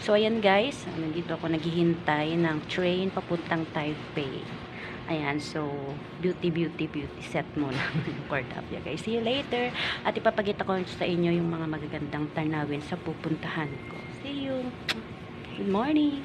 So, ayan guys, nandito ako naghihintay ng train papuntang Taipei. Ayan, so, beauty set muna ng Cordapia guys. See you later. At ipapakita ko sa inyo yung mga magagandang tanawin sa pupuntahan ko. See you. Good morning.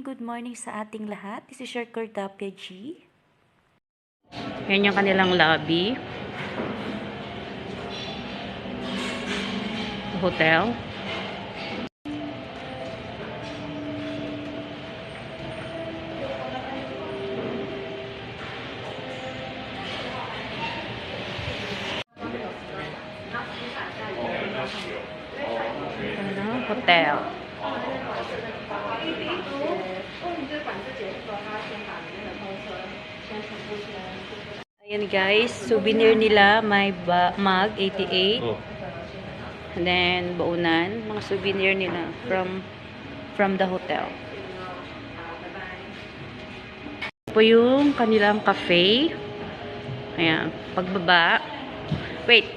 Good morning sa ating lahat. This is your Cordapia G. Yan yung kanilang lobby. Hotel. Hotel. Ayan guys, souvenir nila, may mug 88. And then baunan, mga souvenir nila from the hotel. Po yung kanilang cafe. Ayan, pagbaba. Wait.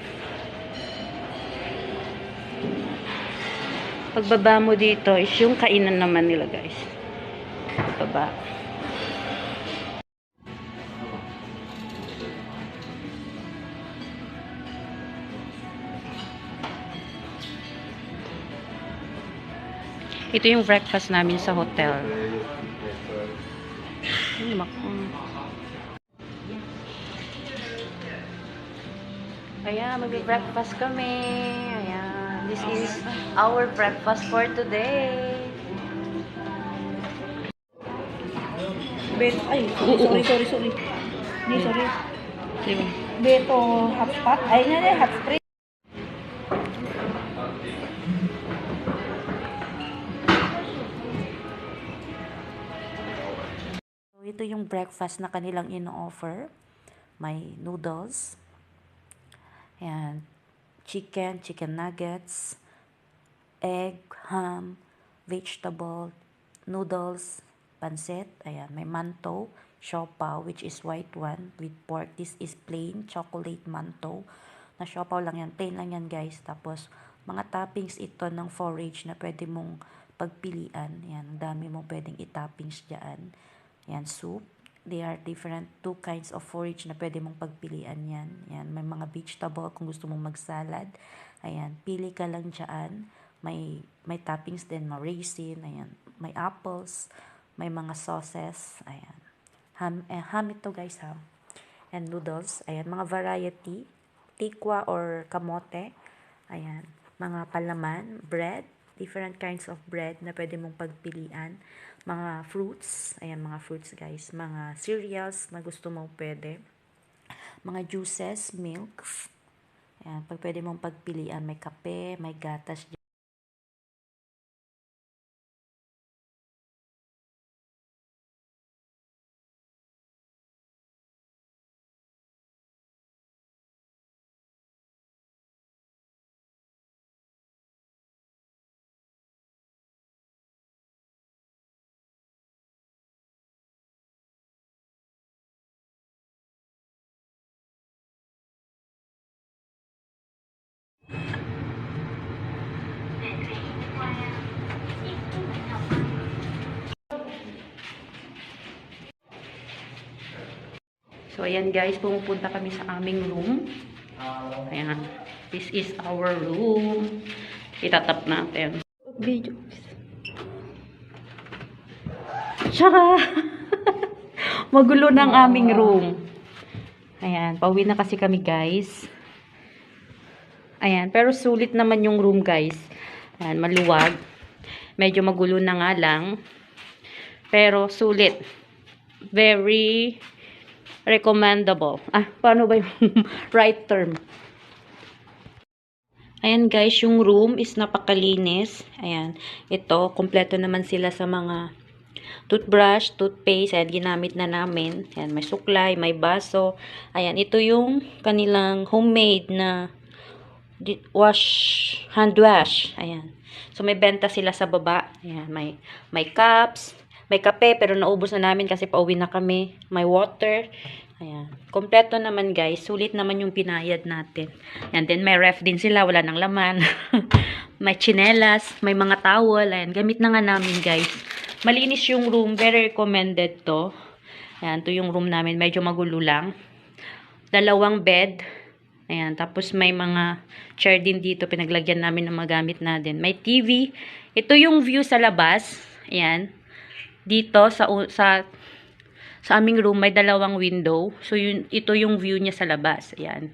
Pagbaba mo dito is yung kainan naman nila guys. Pagbaba. Ito yung breakfast namin sa hotel. Ayan, mag-breakfast kami. Ayan, this is our breakfast for today. Beto, ay, sorry. Hindi, sorry. Diba? Beto hotspot. Ay, nga hot spring. So, ito yung breakfast na kanilang ino-offer. May noodles. Ayan, chicken nuggets, egg, ham, vegetable, noodles, pancit. Ayan, may mantou, siopaw, which is white one with pork. This is plain chocolate mantou. Na siopaw lang yan, plain lang yan guys. Tapos, mga toppings ito ng forage na pwede mong pagpilian. Ayan, ang dami mong pwedeng i-toppings dyan. Ayan, soup. They are different, two kinds of forage na pwede mong pagpilian yan. Yan, may mga vegetable kung gusto mong magsalad. Ayan, pili ka lang dyan. May toppings din, may raisin, ayan, may apples, may mga sauces, ayan. Ham ito guys, ham. And noodles, ayan, mga variety, tikwa or kamote, ayan, mga palaman, bread, different kinds of bread na pwede mong pagpilian, mga fruits, ayan, mga fruits guys, mga cereals na gusto mo pwede, mga juices, milks, ayan, pwede mong pagpilian, may kape, may gatas. So, ayan guys, pumupunta kami sa aming room. Ayan, this is our room. Itatap natin. Video. Tsaka! Magulo ng aming room. Ayan, pauwi na kasi kami guys. Ayan, pero sulit naman yung room guys. Ayan, maluwag. Medyo magulo na nga lang. Pero sulit. Very recommendable. Paano ba yung right term? Ayan guys, yung room is napakalinis. Ayan, ito, kompleto naman sila sa mga toothbrush, toothpaste. Ayan, ginamit na namin. Ayan, may suklay, may baso. Ayan, ito yung kanilang homemade na hand wash. Ayan. So, may benta sila sa baba. Ayan, may cups, may kape, pero naubos na namin kasi pauwi na kami. May water. Ayan. Kompleto naman guys. Sulit naman yung pinayad natin. Ayan, then may ref din sila. Wala nang laman. May chinelas, may mga towel. Ayan, gamit na nga namin guys. Malinis yung room. Very recommended to. Ayan, to yung room namin. Medyo magulo lang. 2 bed. Ayan, tapos may mga chair din dito. Pinaglagyan namin ng magamit natin. May TV. Ito yung view sa labas. Ayan. Dito sa aming room may 2 window. So ito yung view niya sa labas. Ayan.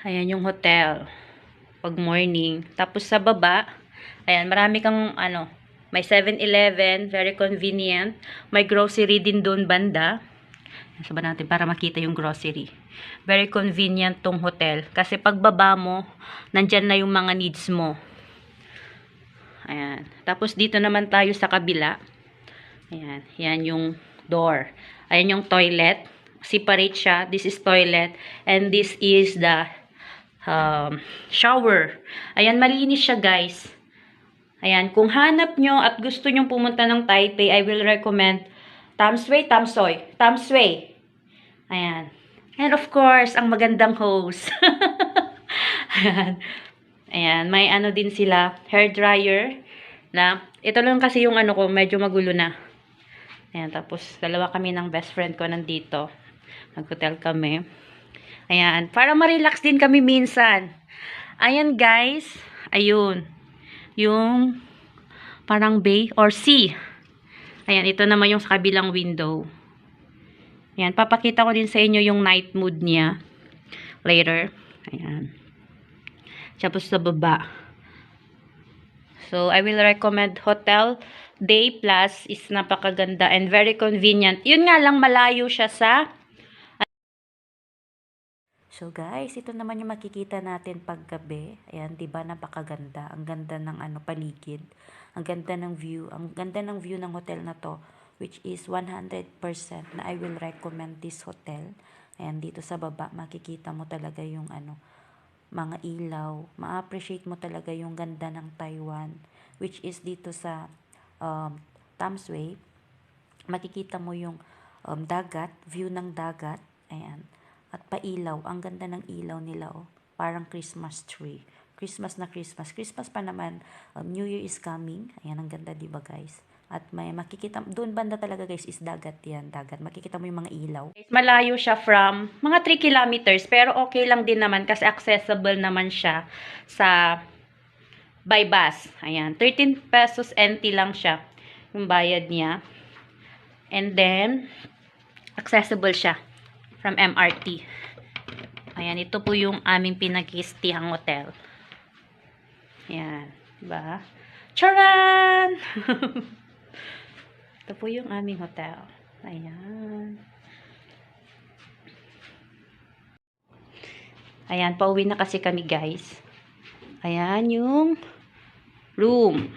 Ayan yung hotel. Pag morning. Tapos sa baba, ayan, marami kang may 7-Eleven, very convenient. May grocery din doon banda. Sabahin natin para makita yung grocery. Very convenient tong hotel. Kasi pagbaba mo, nandyan na yung mga needs mo. Ayan. Tapos dito naman tayo sa kabila. Ayan. Yan yung door. Ayan yung toilet. Separate siya. This is toilet. And this is the shower. Ayan, malinis siya guys. Ayan. Kung hanap nyo at gusto nyo pumunta ng Taipei, I will recommend Tamsui. Ayan. And of course, ang magandang host. Ayan. Ayan, may din sila, hair dryer na, ito lang kasi yung ko, medyo magulo na. Ayan, tapos 2 kami ng best friend ko nandito. Nag-hotel kami. Ayan, para ma-relax din kami minsan. Ayan guys, ayun. Yung parang bay or sea. Ayan, ito naman yung sa kabilang window. Ayan, papakita ko din sa inyo yung night mood niya later. Ayan. Tapos sa baba. So, I will recommend Hotel Day Plus is napakaganda and very convenient. Yun nga lang, malayo siya sa... So, guys, ito naman yung makikita natin paggabi. Ayan, diba, napakaganda. Ang ganda ng paligid. Ang ganda ng view. Ang ganda ng view ng hotel na to, which is 100% na I will recommend this hotel. Ayan, dito sa baba, makikita mo talaga yung mga ilaw, ma-appreciate mo talaga yung ganda ng Taiwan, which is dito sa Tamsui, makikita mo yung dagat, view ng dagat, ayan, at pailaw, ang ganda ng ilaw nila, parang Christmas tree, Christmas na Christmas pa naman, New Year is coming, ayan, ang ganda diba guys, At may makikita, doon banda talaga guys is dagat yan, dagat. Makikita mo yung mga ilaw. Malayo siya from mga 3 kilometers, pero okay lang din naman kasi accessible naman siya sa by bus. Ayan, 13 pesos NT lang siya yung bayad niya. And then, accessible siya from MRT. Ayan, ito po yung aming pinag-istihang hotel. Ayan, diba? Charan! Ito po yung aming hotel. Ayan. Ayan, pauwi na kasi kami guys. Ayan yung room.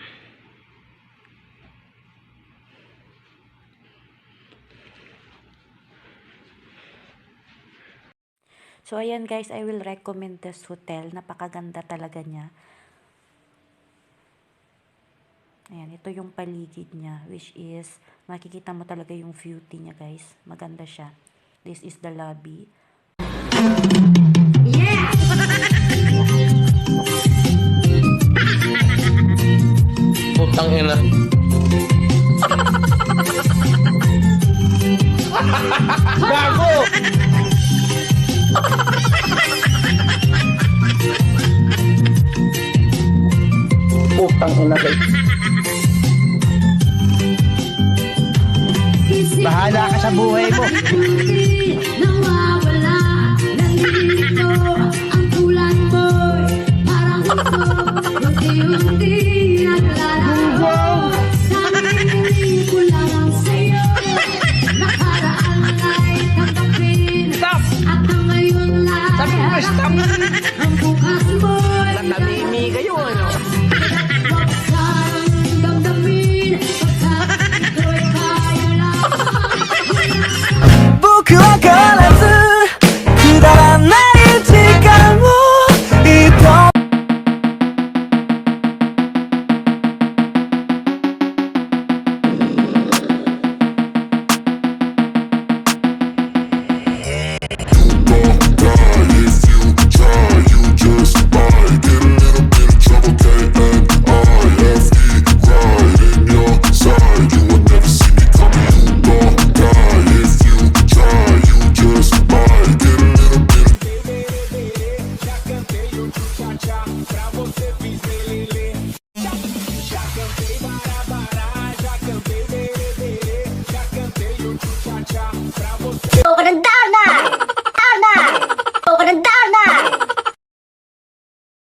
So, ayan guys, I will recommend this hotel. Napakaganda talaga niya. Ayan, ito yung paligid niya, which is, makikita mo talaga yung beauty niya guys. Maganda siya. This is the lobby. Yeah! Putang ina. Gago! Putang ina guys. Bahala ka sa buhay mo.